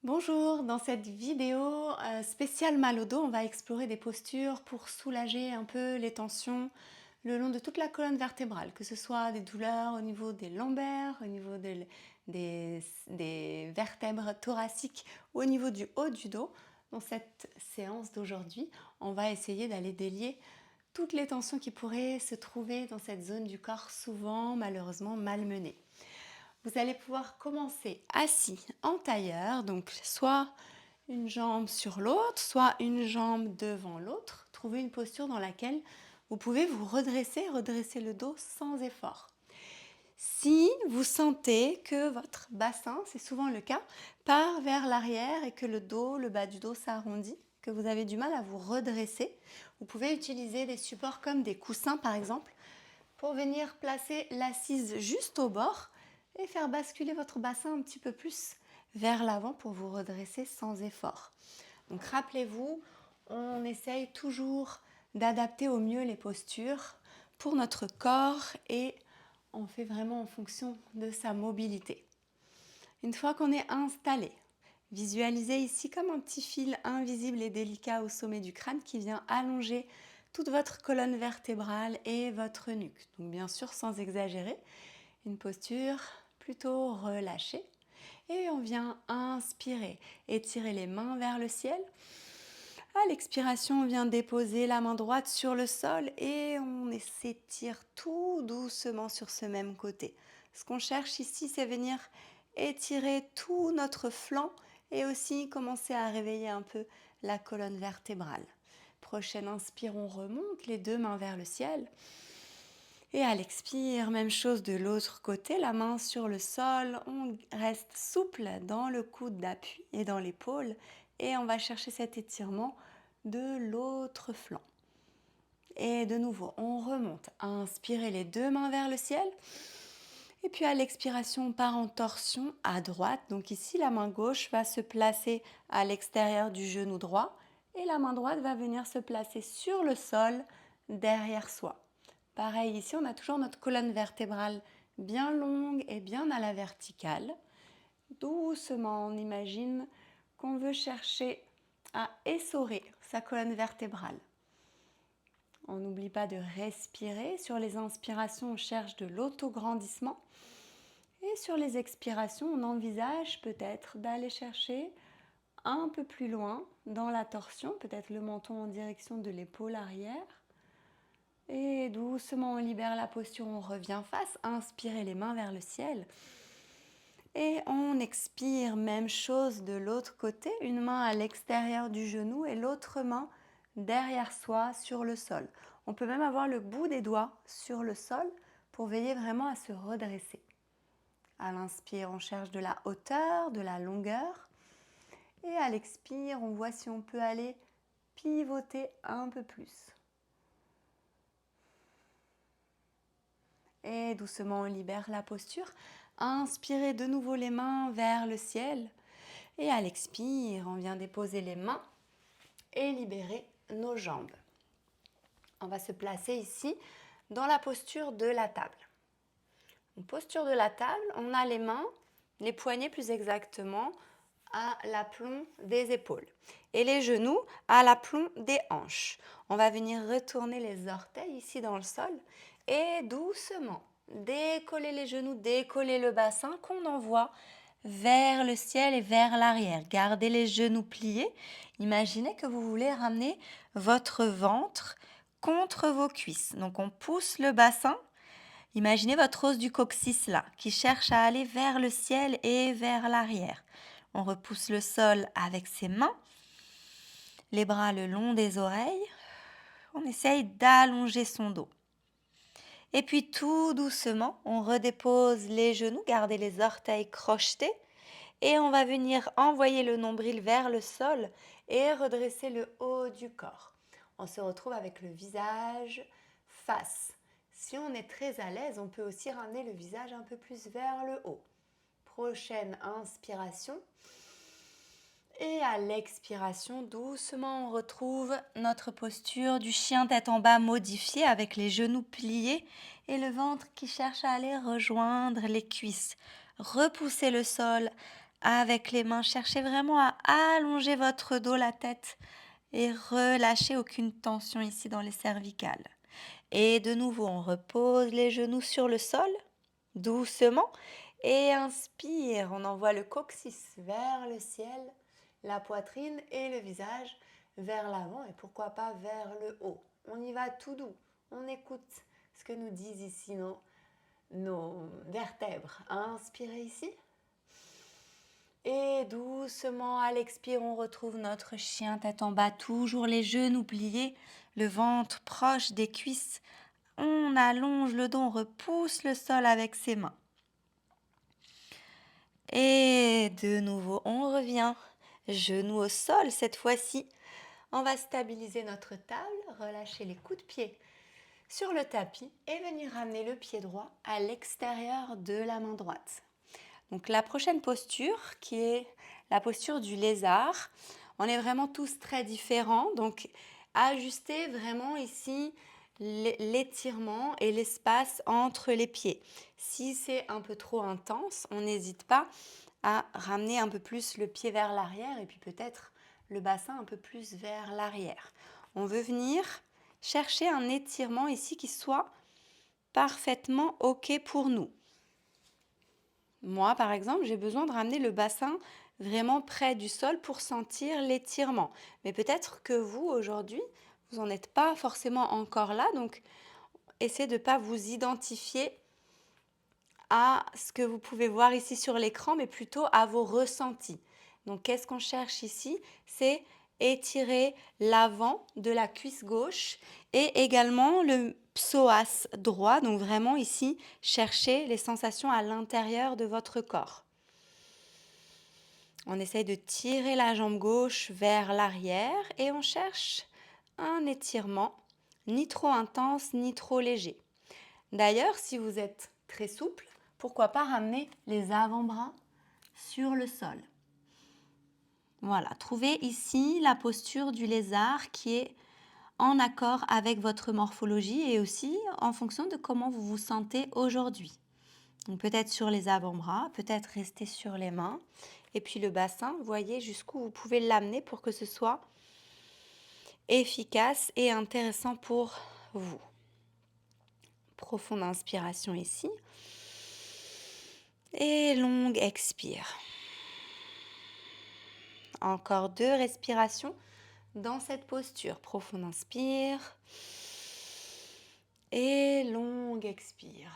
Bonjour, dans cette vidéo spéciale mal au dos, on va explorer des postures pour soulager un peu les tensions le long de toute la colonne vertébrale, que ce soit des douleurs au niveau des lombaires, au niveau des vertèbres thoraciques ou au niveau du haut du dos. Dans cette séance d'aujourd'hui, on va essayer d'aller délier toutes les tensions qui pourraient se trouver dans cette zone du corps souvent malheureusement malmenée. Vous allez pouvoir commencer assis en tailleur, donc soit une jambe sur l'autre, soit une jambe devant l'autre. Trouvez une posture dans laquelle vous pouvez vous redresser le dos sans effort. Si vous sentez que votre bassin, c'est souvent le cas, part vers l'arrière et que le dos, le bas du dos s'arrondit, que vous avez du mal à vous redresser, vous pouvez utiliser des supports comme des coussins par exemple pour venir placer l'assise juste au bord et faire basculer votre bassin un petit peu plus vers l'avant pour vous redresser sans effort. Donc rappelez-vous, on essaye toujours d'adapter au mieux les postures pour notre corps et on fait vraiment en fonction de sa mobilité. Une fois qu'on est installé, visualisez ici comme un petit fil invisible et délicat au sommet du crâne qui vient allonger toute votre colonne vertébrale et votre nuque. Donc bien sûr sans exagérer, une posture plutôt relâchée. Et on vient inspirer, étirer les mains vers le ciel. À l'expiration, on vient déposer la main droite sur le sol et on s'étire tout doucement sur ce même côté. Ce qu'on cherche ici, c'est venir étirer tout notre flanc et aussi commencer à réveiller un peu la colonne vertébrale. Prochaine inspire, on remonte les deux mains vers le ciel. Et à l'expire, même chose de l'autre côté, la main sur le sol, on reste souple dans le coude d'appui et dans l'épaule et on va chercher cet étirement de l'autre flanc. Et de nouveau, on remonte. Inspirez les deux mains vers le ciel. Et puis à l'expiration, on part en torsion à droite. Donc ici, la main gauche va se placer à l'extérieur du genou droit et la main droite va venir se placer sur le sol derrière soi. Pareil, ici, on a toujours notre colonne vertébrale bien longue et bien à la verticale. Doucement, on imagine qu'on veut chercher à essorer sa colonne vertébrale. On n'oublie pas de respirer. Sur les inspirations, on cherche de l'autograndissement. Et sur les expirations, on envisage peut-être d'aller chercher un peu plus loin dans la torsion, peut-être le menton en direction de l'épaule arrière. Et doucement, on libère la posture, on revient face. Inspirez les mains vers le ciel. Et on expire, même chose de l'autre côté, une main à l'extérieur du genou et l'autre main derrière soi sur le sol. On peut même avoir le bout des doigts sur le sol pour veiller vraiment à se redresser. À l'inspire, on cherche de la hauteur, de la longueur. Et à l'expire, on voit si on peut aller pivoter un peu plus. Et doucement, on libère la posture. Inspirez de nouveau les mains vers le ciel. Et à l'expire, on vient déposer les mains et libérer nos jambes. On va se placer ici dans la posture de la table. En posture de la table, on a les mains, les poignets plus exactement, à l'aplomb des épaules et les genoux à l'aplomb des hanches. On va venir retourner les orteils ici dans le sol et doucement décoller les genoux, décoller le bassin qu'on envoie vers le ciel et vers l'arrière. Gardez les genoux pliés. Imaginez que vous voulez ramener votre ventre contre vos cuisses. Donc on pousse le bassin. Imaginez votre os du coccyx là, qui cherche à aller vers le ciel et vers l'arrière. On repousse le sol avec ses mains, les bras le long des oreilles. On essaye d'allonger son dos. Et puis tout doucement, on redépose les genoux, gardez les orteils crochetés. Et on va venir envoyer le nombril vers le sol et redresser le haut du corps. On se retrouve avec le visage face. Si on est très à l'aise, on peut aussi ramener le visage un peu plus vers le haut. Prochaine inspiration. Et à l'expiration, doucement, on retrouve notre posture du chien tête en bas modifiée avec les genoux pliés et le ventre qui cherche à aller rejoindre les cuisses. Repoussez le sol avec les mains. Cherchez vraiment à allonger votre dos, la tête et relâchez aucune tension ici dans les cervicales. Et de nouveau, on repose les genoux sur le sol, doucement. Et inspire, on envoie le coccyx vers le ciel, la poitrine et le visage vers l'avant et pourquoi pas vers le haut. On y va tout doux, on écoute ce que nous disent ici nos vertèbres. Inspirez ici. Et doucement, à l'expire, on retrouve notre chien tête en bas, toujours les genoux pliés, le ventre proche des cuisses. On allonge le dos, on repousse le sol avec ses mains. Et de nouveau, on revient, genoux au sol cette fois-ci. On va stabiliser notre table, relâcher les coups de pied sur le tapis et venir ramener le pied droit à l'extérieur de la main droite. Donc la prochaine posture qui est la posture du lézard. On est vraiment tous très différents, donc ajustez vraiment ici l'étirement et l'espace entre les pieds. Si c'est un peu trop intense, on n'hésite pas à ramener un peu plus le pied vers l'arrière et puis peut-être le bassin un peu plus vers l'arrière. On veut venir chercher un étirement ici qui soit parfaitement OK pour nous. Moi, par exemple, j'ai besoin de ramener le bassin vraiment près du sol pour sentir l'étirement. Mais peut-être que vous, aujourd'hui, vous n'en êtes pas forcément encore là. Donc, essayez de ne pas vous identifier à ce que vous pouvez voir ici sur l'écran, mais plutôt à vos ressentis. Donc, qu'est-ce qu'on cherche ici? C'est étirer l'avant de la cuisse gauche et également le psoas droit. Donc, vraiment ici, chercher les sensations à l'intérieur de votre corps. On essaye de tirer la jambe gauche vers l'arrière et on cherche un étirement ni trop intense ni trop léger. D'ailleurs, si vous êtes très souple, pourquoi pas ramener les avant-bras sur le sol. Voilà, trouvez ici la posture du lézard qui est en accord avec votre morphologie et aussi en fonction de comment vous vous sentez aujourd'hui. Donc peut-être sur les avant-bras, peut-être rester sur les mains. Et puis le bassin, voyez jusqu'où vous pouvez l'amener pour que ce soit efficace et intéressant pour vous. Profonde inspiration ici. Et longue expire. Encore 2 respirations dans cette posture. Profonde inspire. Et longue expire.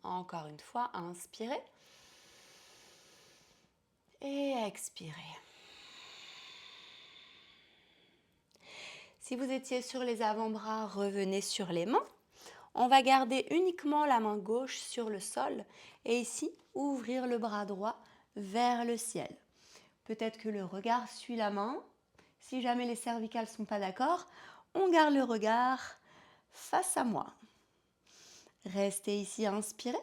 Encore une fois, inspirez. Et expirez. Si vous étiez sur les avant-bras, revenez sur les mains. On va garder uniquement la main gauche sur le sol et ici, ouvrir le bras droit vers le ciel. Peut-être que le regard suit la main. Si jamais les cervicales ne sont pas d'accord, on garde le regard face à moi. Restez ici, inspirez.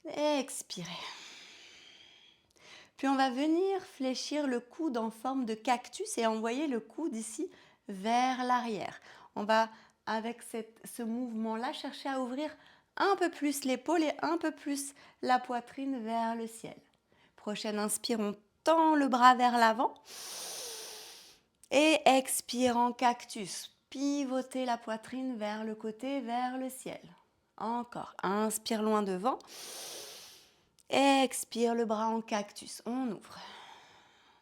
Expirez. Puis on va venir fléchir le coude en forme de cactus et envoyer le coude ici vers l'arrière. On va, avec ce mouvement-là, chercher à ouvrir un peu plus l'épaule et un peu plus la poitrine vers le ciel. Prochaine inspire, on tend le bras vers l'avant. Et expire en cactus. Pivotez la poitrine vers le côté, vers le ciel. Encore. Inspire loin devant. Expire le bras en cactus. On ouvre.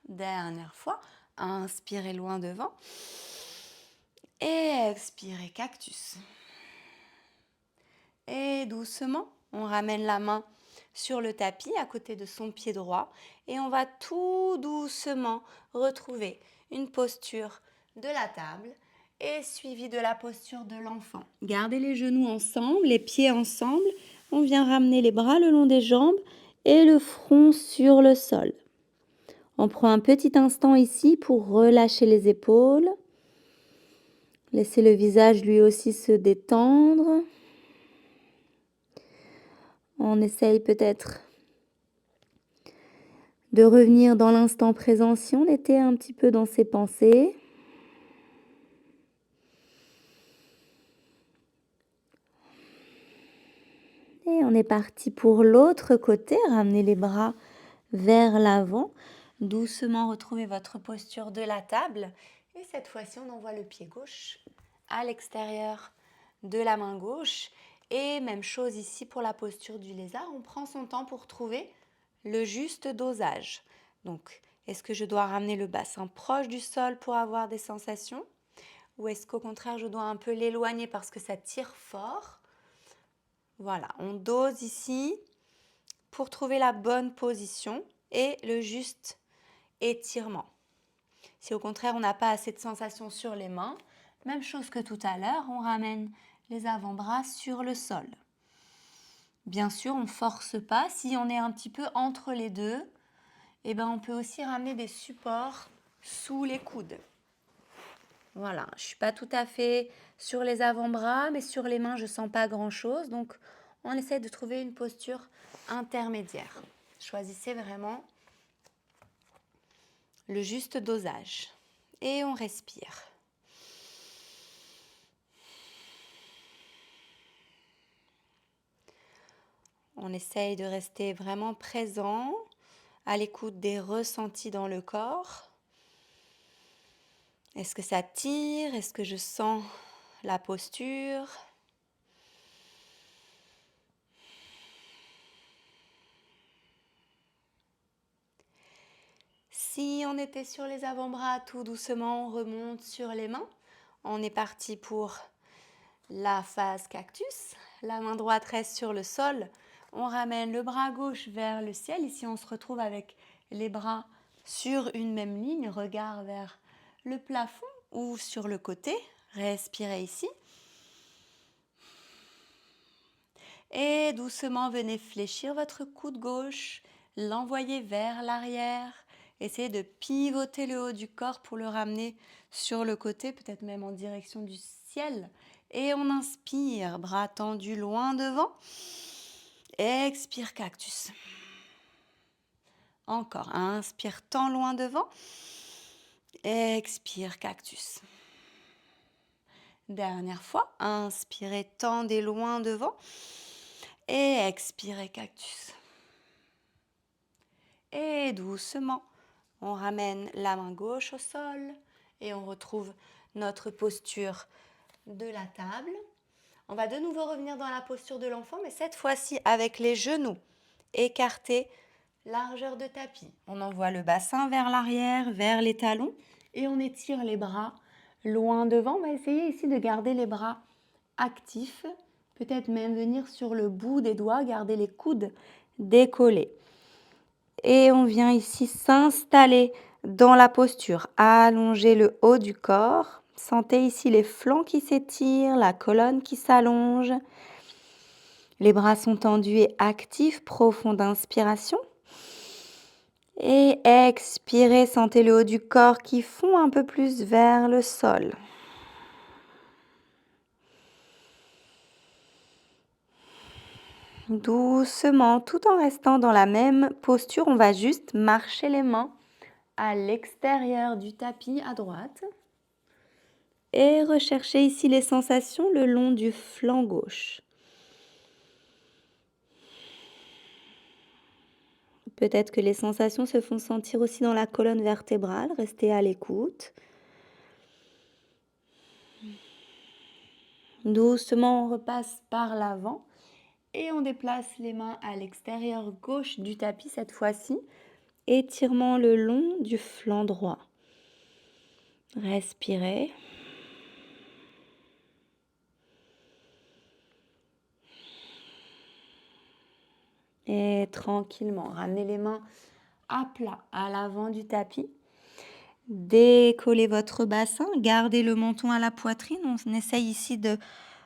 Dernière fois. Inspirez loin devant. Et expirez cactus. Et doucement, on ramène la main sur le tapis à côté de son pied droit. Et on va tout doucement retrouver une posture de la table et suivie de la posture de l'enfant. Gardez les genoux ensemble, les pieds ensemble. On vient ramener les bras le long des jambes et le front sur le sol. On prend un petit instant ici pour relâcher les épaules. Laissez le visage lui aussi se détendre. On essaye peut-être de revenir dans l'instant présent si on était un petit peu dans ses pensées. Et on est parti pour l'autre côté. Ramenez les bras vers l'avant. Doucement retrouvez votre posture de la table. Et cette fois-ci, on envoie le pied gauche à l'extérieur de la main gauche. Et même chose ici pour la posture du lézard. On prend son temps pour trouver le juste dosage. Donc, est-ce que je dois ramener le bassin proche du sol pour avoir des sensations? Ou est-ce qu'au contraire, je dois un peu l'éloigner parce que ça tire fort? Voilà, on dose ici pour trouver la bonne position et le juste étirement. Si au contraire, on n'a pas assez de sensations sur les mains, même chose que tout à l'heure, on ramène les avant-bras sur le sol. Bien sûr, on ne force pas. Si on est un petit peu entre les deux, eh ben, on peut aussi ramener des supports sous les coudes. Voilà, je ne suis pas tout à fait sur les avant-bras, mais sur les mains, je ne sens pas grand-chose. Donc, on essaie de trouver une posture intermédiaire. Choisissez vraiment le juste dosage. Et on respire. On essaye de rester vraiment présent, à l'écoute des ressentis dans le corps. Est-ce que ça tire? Est-ce que je sens la posture? Si on était sur les avant-bras, tout doucement, on remonte sur les mains. On est parti pour la phase cactus. La main droite reste sur le sol. On ramène le bras gauche vers le ciel. Ici, on se retrouve avec les bras sur une même ligne, regard vers le plafond ou sur le côté. Respirez ici. Et doucement, venez fléchir votre coude gauche, l'envoyer vers l'arrière. Essayez de pivoter le haut du corps pour le ramener sur le côté, peut-être même en direction du ciel. Et on inspire, bras tendus loin devant. Expire, cactus. Encore, inspire, tend loin devant. Expire, cactus. Dernière fois, inspirez, tendez loin devant. Et expirez, cactus. Et doucement, on ramène la main gauche au sol et on retrouve notre posture de la table. On va de nouveau revenir dans la posture de l'enfant, mais cette fois-ci avec les genoux écartés, largeur de tapis. On envoie le bassin vers l'arrière, vers les talons et on étire les bras loin devant. On va essayer ici de garder les bras actifs, peut-être même venir sur le bout des doigts, garder les coudes décollés. Et on vient ici s'installer dans la posture, allonger le haut du corps. Sentez ici les flancs qui s'étirent, la colonne qui s'allonge. Les bras sont tendus et actifs, profonde inspiration. Et expirez, sentez le haut du corps qui fond un peu plus vers le sol. Doucement, tout en restant dans la même posture, on va juste marcher les mains à l'extérieur du tapis à droite. Et recherchez ici les sensations le long du flanc gauche. Peut-être que les sensations se font sentir aussi dans la colonne vertébrale. Restez à l'écoute. Doucement, on repasse par l'avant et on déplace les mains à l'extérieur gauche du tapis cette fois-ci. Étirement le long du flanc droit. Respirez. Et tranquillement, ramenez les mains à plat à l'avant du tapis. Décollez votre bassin, gardez le menton à la poitrine. On essaye ici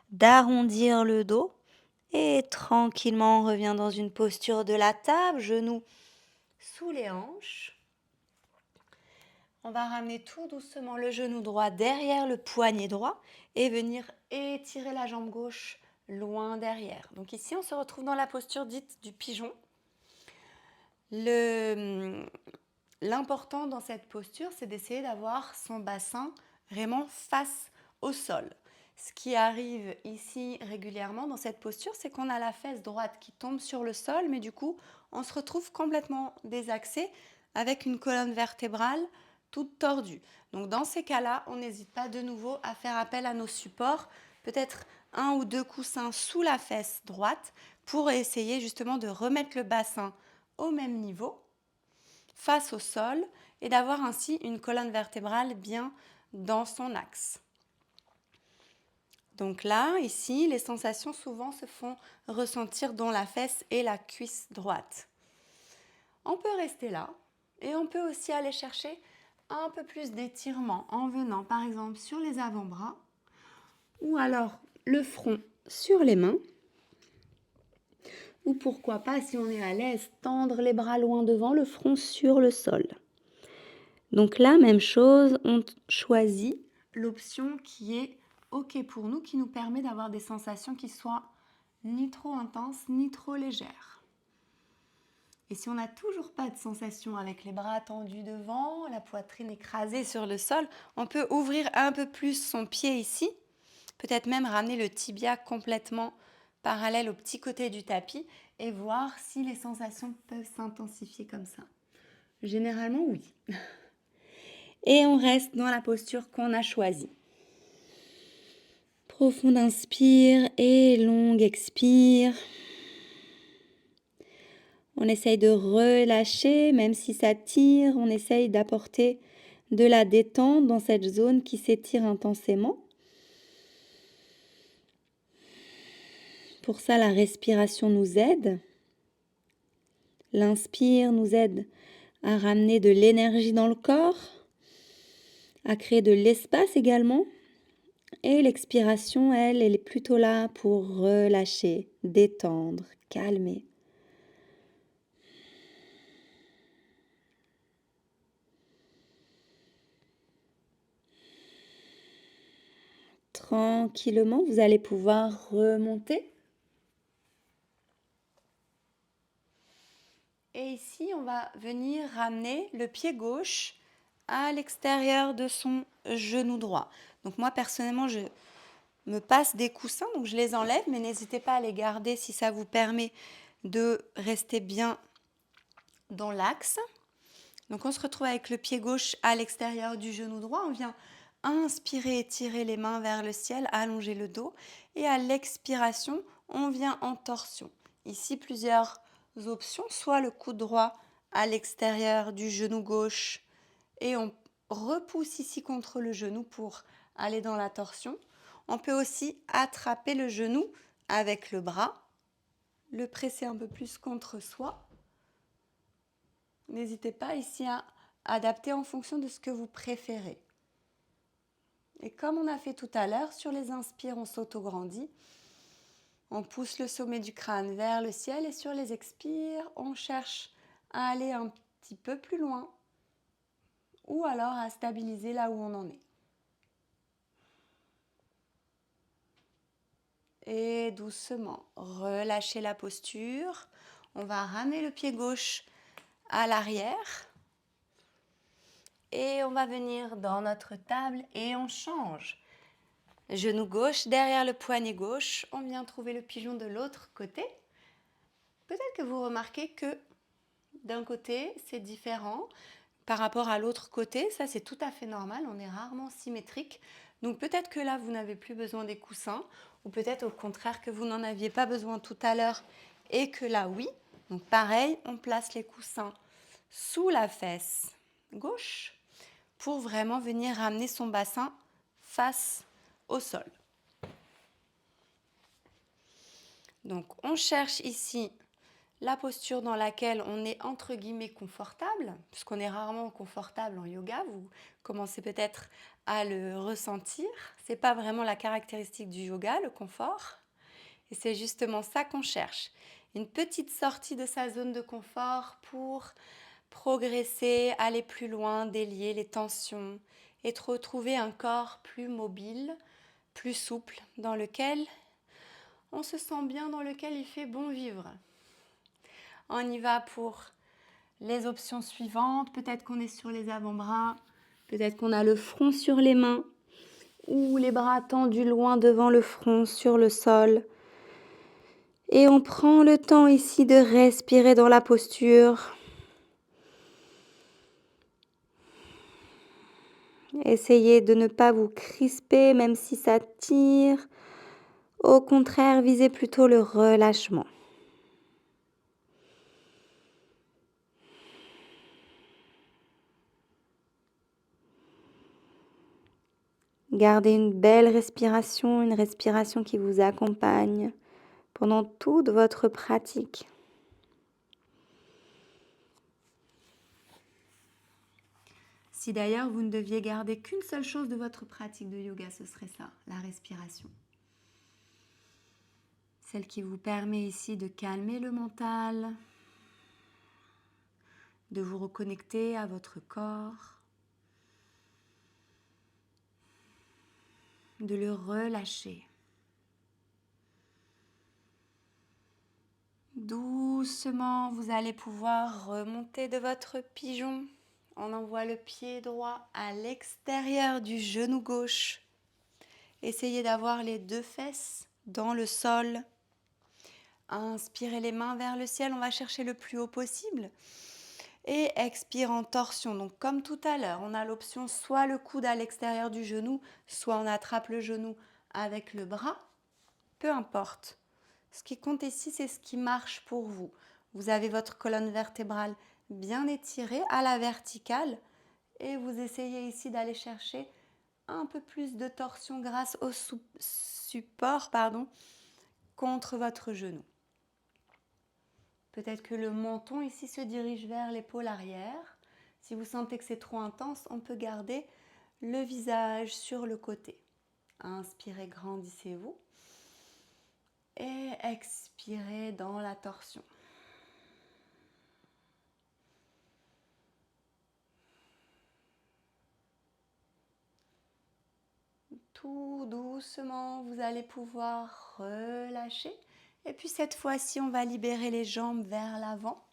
d'arrondir le dos. Et tranquillement, on revient dans une posture de la table, genoux sous les hanches. On va ramener tout doucement le genou droit derrière le poignet droit et venir étirer la jambe gauche loin derrière. Donc ici, on se retrouve dans la posture dite du pigeon. L'important dans cette posture, c'est d'essayer d'avoir son bassin vraiment face au sol. Ce qui arrive ici régulièrement dans cette posture, c'est qu'on a la fesse droite qui tombe sur le sol, mais du coup, on se retrouve complètement désaxé avec une colonne vertébrale toute tordue. Donc dans ces cas-là, on n'hésite pas de nouveau à faire appel à nos supports, peut-être 1 ou 2 coussins sous la fesse droite pour essayer justement de remettre le bassin au même niveau, face au sol, et d'avoir ainsi une colonne vertébrale bien dans son axe. Donc là, ici, les sensations souvent se font ressentir dans la fesse et la cuisse droite. On peut rester là et on peut aussi aller chercher un peu plus d'étirement en venant par exemple sur les avant-bras ou alors le front sur les mains. Ou pourquoi pas, si on est à l'aise, tendre les bras loin devant, le front sur le sol. Donc là, même chose, on choisit l'option qui est OK pour nous, qui nous permet d'avoir des sensations qui soient ni trop intenses, ni trop légères. Et si on n'a toujours pas de sensation avec les bras tendus devant, la poitrine écrasée sur le sol, on peut ouvrir un peu plus son pied ici, peut-être même ramener le tibia complètement parallèle au petit côté du tapis et voir si les sensations peuvent s'intensifier comme ça. Généralement, oui. Et on reste dans la posture qu'on a choisie. Profond inspire et longue expire. On essaye de relâcher, même si ça tire, on essaye d'apporter de la détente dans cette zone qui s'étire intensément. Pour ça, la respiration nous aide. L'inspire nous aide à ramener de l'énergie dans le corps, à créer de l'espace également. Et l'expiration, elle est plutôt là pour relâcher, détendre, calmer. Tranquillement, vous allez pouvoir remonter. Et ici, on va venir ramener le pied gauche à l'extérieur de son genou droit. Donc moi, personnellement, je me passe des coussins, donc je les enlève, mais n'hésitez pas à les garder si ça vous permet de rester bien dans l'axe. Donc on se retrouve avec le pied gauche à l'extérieur du genou droit. On vient inspirer, étirer les mains vers le ciel, allonger le dos. Et à l'expiration, on vient en torsion. Ici, plusieurs options. Soit le coude droit à l'extérieur du genou gauche et on repousse ici contre le genou pour aller dans la torsion. On peut aussi attraper le genou avec le bras, le presser un peu plus contre soi. N'hésitez pas ici à adapter en fonction de ce que vous préférez. Et comme on a fait tout à l'heure, sur les inspires, on s'autograndit. On pousse le sommet du crâne vers le ciel et sur les expires, on cherche à aller un petit peu plus loin ou alors à stabiliser là où on en est. Et doucement, relâchez la posture. On va ramener le pied gauche à l'arrière. Et on va venir dans notre table et on change. Genou gauche derrière le poignet gauche. On vient trouver le pigeon de l'autre côté. Peut-être que vous remarquez que d'un côté, c'est différent par rapport à l'autre côté. Ça, c'est tout à fait normal. On est rarement symétrique. Donc peut-être que là, vous n'avez plus besoin des coussins. Ou peut-être au contraire que vous n'en aviez pas besoin tout à l'heure et que là, oui. Donc pareil, on place les coussins sous la fesse gauche pour vraiment venir ramener son bassin face au sol. Donc on cherche ici la posture dans laquelle on est entre guillemets confortable, puisqu'on est rarement confortable en yoga, vous commencez peut-être à le ressentir. Ce n'est pas vraiment la caractéristique du yoga, le confort. Et c'est justement ça qu'on cherche. Une petite sortie de sa zone de confort pour progresser, aller plus loin, délier les tensions et retrouver un corps plus mobile, plus souple, dans lequel on se sent bien, dans lequel il fait bon vivre. On y va pour les options suivantes. Peut-être qu'on est sur les avant-bras, peut-être qu'on a le front sur les mains ou les bras tendus loin devant le front sur le sol. Et on prend le temps ici de respirer dans la posture. Essayez de ne pas vous crisper même si ça tire. Au contraire, visez plutôt le relâchement. Gardez une belle respiration, une respiration qui vous accompagne pendant toute votre pratique. Si d'ailleurs vous ne deviez garder qu'une seule chose de votre pratique de yoga, ce serait ça, la respiration. Celle qui vous permet ici de calmer le mental, de vous reconnecter à votre corps, de le relâcher. Doucement, vous allez pouvoir remonter de votre pigeon. On envoie le pied droit à l'extérieur du genou gauche. Essayez d'avoir les deux fesses dans le sol. Inspirez les mains vers le ciel, on va chercher le plus haut possible. Et expire en torsion. Donc comme tout à l'heure, on a l'option soit le coude à l'extérieur du genou, soit on attrape le genou avec le bras. Peu importe. Ce qui compte ici, c'est ce qui marche pour vous. Vous avez votre colonne vertébrale bien étirée à la verticale et vous essayez ici d'aller chercher un peu plus de torsion grâce au support contre votre genou. Peut-être que le menton ici se dirige vers l'épaule arrière. Si vous sentez que c'est trop intense, on peut garder le visage sur le côté. Inspirez, grandissez-vous. Et expirez dans la torsion. Tout doucement, vous allez pouvoir relâcher. Et puis cette fois-ci, on va libérer les jambes vers l'avant.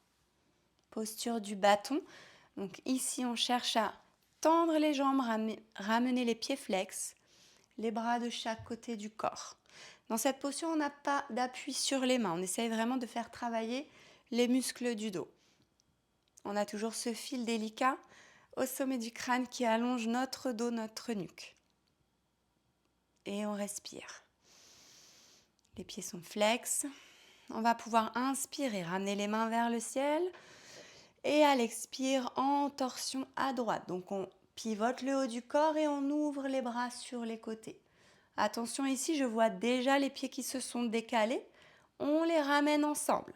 Posture du bâton. Donc ici, on cherche à tendre les jambes, ramener les pieds flex, les bras de chaque côté du corps. Dans cette posture, on n'a pas d'appui sur les mains. On essaye vraiment de faire travailler les muscles du dos. On a toujours ce fil délicat au sommet du crâne qui allonge notre dos, notre nuque. Et on respire. Les pieds sont flex. On va pouvoir inspirer, ramener les mains vers le ciel. Et à l'expire, en torsion à droite. Donc on pivote le haut du corps et on ouvre les bras sur les côtés. Attention ici, je vois déjà les pieds qui se sont décalés. On les ramène ensemble.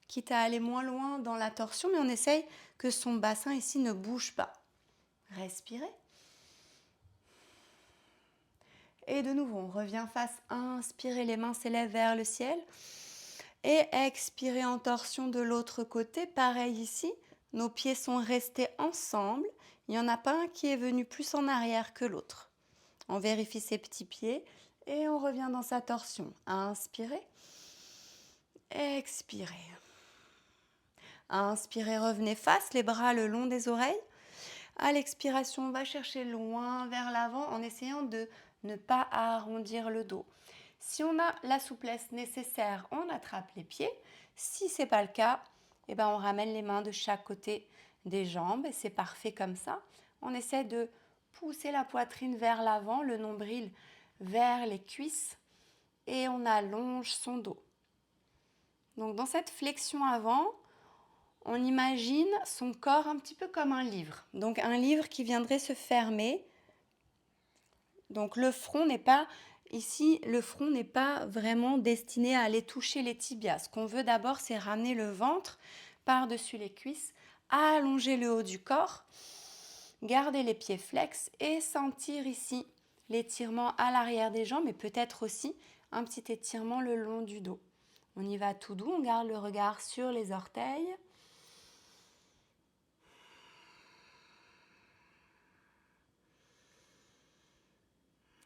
Quitte à aller moins loin dans la torsion, mais on essaye que son bassin ici ne bouge pas. Respirez. Et de nouveau, on revient face, inspirez, les mains s'élèvent vers le ciel. Et expirez en torsion de l'autre côté. Pareil ici, nos pieds sont restés ensemble. Il n'y en a pas un qui est venu plus en arrière que l'autre. On vérifie ses petits pieds et on revient dans sa torsion. Inspirez. Expirez. Inspirez, revenez face, les bras le long des oreilles. À l'expiration, on va chercher loin vers l'avant en essayant de ne pas arrondir le dos. Si on a la souplesse nécessaire, on attrape les pieds. Si ce n'est pas le cas, on ramène les mains de chaque côté des jambes et c'est parfait comme ça. On essaie de pousser la poitrine vers l'avant, le nombril vers les cuisses et on allonge son dos. Donc dans cette flexion avant, on imagine son corps un petit peu comme un livre. Donc un livre qui viendrait se fermer. Donc le front n'est pas vraiment destiné à aller toucher les tibias. Ce qu'on veut d'abord, c'est ramener le ventre par-dessus les cuisses, allonger le haut du corps, garder les pieds flex et sentir ici l'étirement à l'arrière des jambes et peut-être aussi un petit étirement le long du dos. On y va tout doux, on garde le regard sur les orteils.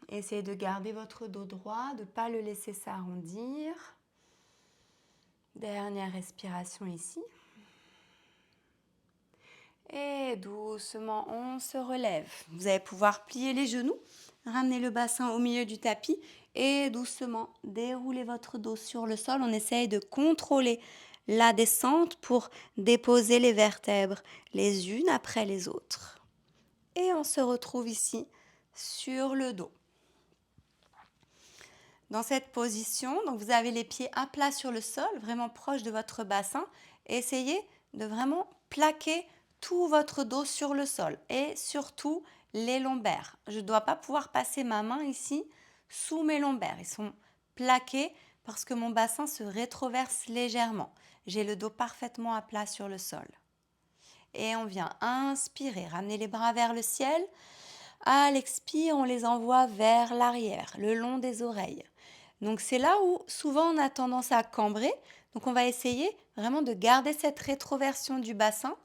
Essayez de garder votre dos droit, de ne pas le laisser s'arrondir. Dernière respiration ici. Et doucement, on se relève. Vous allez pouvoir plier les genoux, Ramenez le bassin au milieu du tapis et doucement déroulez votre dos sur le sol. On essaye de contrôler la descente pour déposer les vertèbres les unes après les autres. Et on se retrouve ici sur le dos. Dans cette position, donc vous avez les pieds à plat sur le sol, vraiment proche de votre bassin. Essayez de vraiment plaquer tout votre dos sur le sol et surtout les lombaires. Je ne dois pas pouvoir passer ma main ici sous mes lombaires. Ils sont plaqués parce que mon bassin se rétroverse légèrement. J'ai le dos parfaitement à plat sur le sol. Et on vient inspirer, ramener les bras vers le ciel. À l'expire, on les envoie vers l'arrière, le long des oreilles. Donc c'est là où souvent on a tendance à cambrer. Donc on va essayer vraiment de garder cette rétroversion du bassin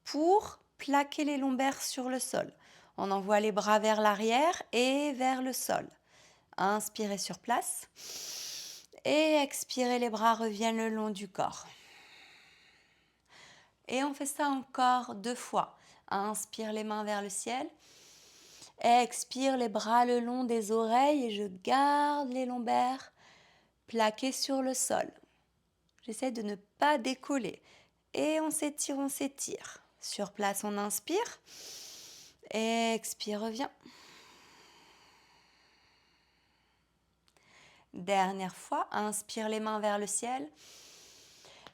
pour plaquer les lombaires sur le sol. On envoie les bras vers l'arrière et vers le sol. Inspirez sur place et expirez, les bras reviennent le long du corps. Et on fait ça encore 2 fois. Inspire les mains vers le ciel. Expire les bras le long des oreilles et je garde les lombaires plaqués sur le sol. J'essaie de ne pas décoller. Et on s'étire, on s'étire. Sur place, on inspire. Expire, reviens. Dernière fois, inspire les mains vers le ciel.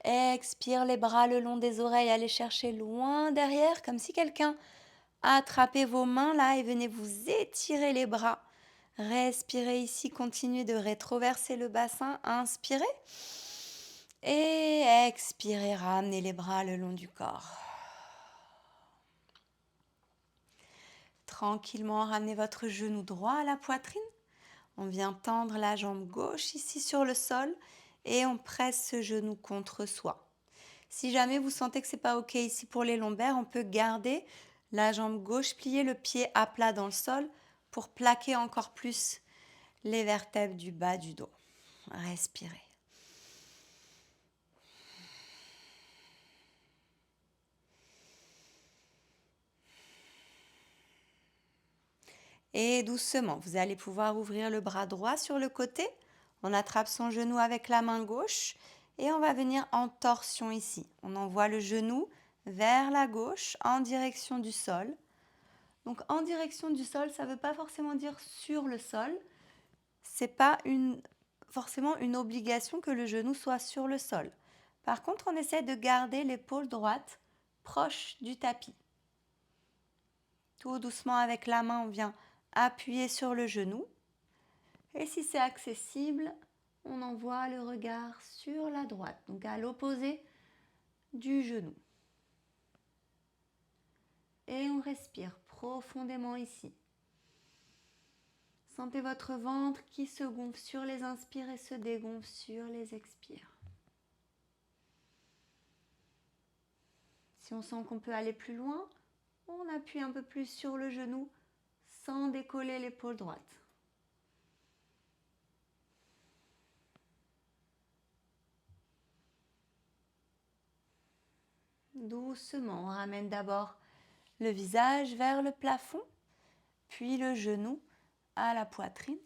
Expire les bras le long des oreilles, allez chercher loin derrière, comme si quelqu'un attrapait vos mains là et venez vous étirer les bras. Respirez ici, continuez de rétroverser le bassin, inspirez. Et expirez, ramenez les bras le long du corps. Tranquillement, ramenez votre genou droit à la poitrine. On vient tendre la jambe gauche ici sur le sol et on presse ce genou contre soi. Si jamais vous sentez que ce n'est pas OK ici pour les lombaires, on peut garder la jambe gauche pliée, le pied à plat dans le sol pour plaquer encore plus les vertèbres du bas du dos. Respirez. Et doucement, vous allez pouvoir ouvrir le bras droit sur le côté. On attrape son genou avec la main gauche et on va venir en torsion ici. On envoie le genou vers la gauche en direction du sol. Donc en direction du sol, ça ne veut pas forcément dire sur le sol. Ce n'est pas forcément une obligation que le genou soit sur le sol. Par contre, on essaie de garder l'épaule droite proche du tapis. Tout doucement avec la main, on vient appuyer sur le genou. Et si c'est accessible, on envoie le regard sur la droite, donc à l'opposé du genou. Et on respire profondément ici. Sentez votre ventre qui se gonfle sur les inspires et se dégonfle sur les expires. Si on sent qu'on peut aller plus loin, on appuie un peu plus sur le genou sans décoller l'épaule droite. Doucement, on ramène d'abord le visage vers le plafond, puis le genou à la poitrine,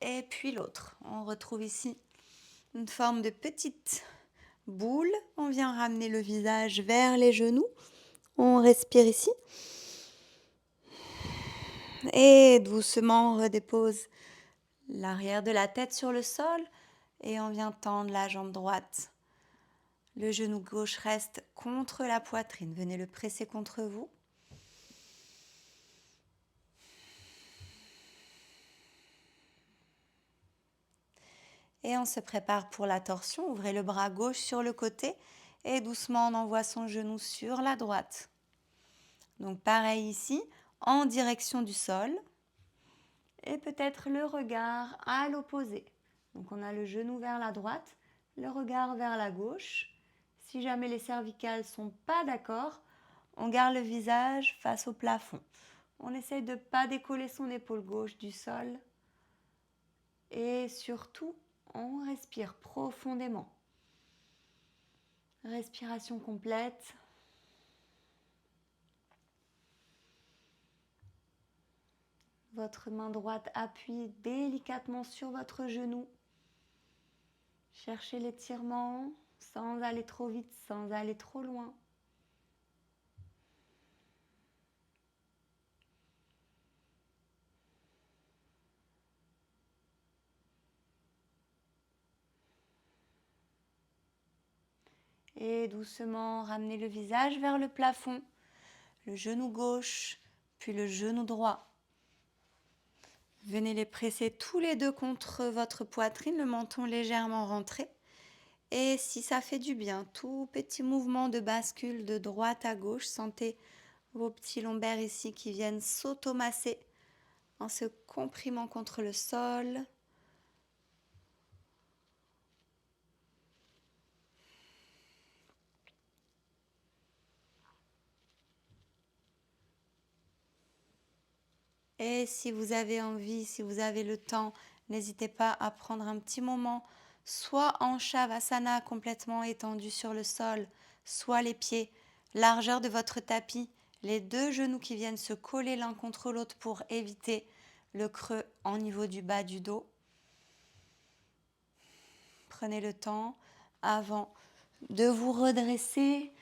et puis l'autre. On retrouve ici une forme de petite boule. On vient ramener le visage vers les genoux. On respire ici. Et doucement, on redépose l'arrière de la tête sur le sol et on vient tendre la jambe droite. Le genou gauche reste contre la poitrine. Venez le presser contre vous. Et on se prépare pour la torsion. Ouvrez le bras gauche sur le côté et doucement on envoie son genou sur la droite. Donc pareil ici, en direction du sol. Et peut-être le regard à l'opposé. Donc on a le genou vers la droite, le regard vers la gauche. Si jamais les cervicales ne sont pas d'accord, on garde le visage face au plafond. On essaye de ne pas décoller son épaule gauche du sol. Et surtout, on respire profondément. Respiration complète. Votre main droite appuie délicatement sur votre genou. Cherchez l'étirement sans aller trop vite, sans aller trop loin. Et doucement ramenez le visage vers le plafond, le genou gauche, puis le genou droit. Venez les presser tous les deux contre votre poitrine, le menton légèrement rentré. Et si ça fait du bien, tout petit mouvement de bascule de droite à gauche, sentez vos petits lombaires ici qui viennent s'automasser en se comprimant contre le sol. Et si vous avez envie, si vous avez le temps, n'hésitez pas à prendre un petit moment, soit en Shavasana complètement étendu sur le sol, soit les pieds, largeur de votre tapis, les deux genoux qui viennent se coller l'un contre l'autre pour éviter le creux au niveau du bas du dos. Prenez le temps avant de vous redresser.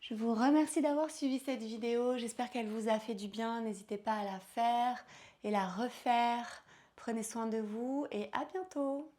Je vous remercie d'avoir suivi cette vidéo. J'espère qu'elle vous a fait du bien. N'hésitez pas à la faire et la refaire. Prenez soin de vous et à bientôt.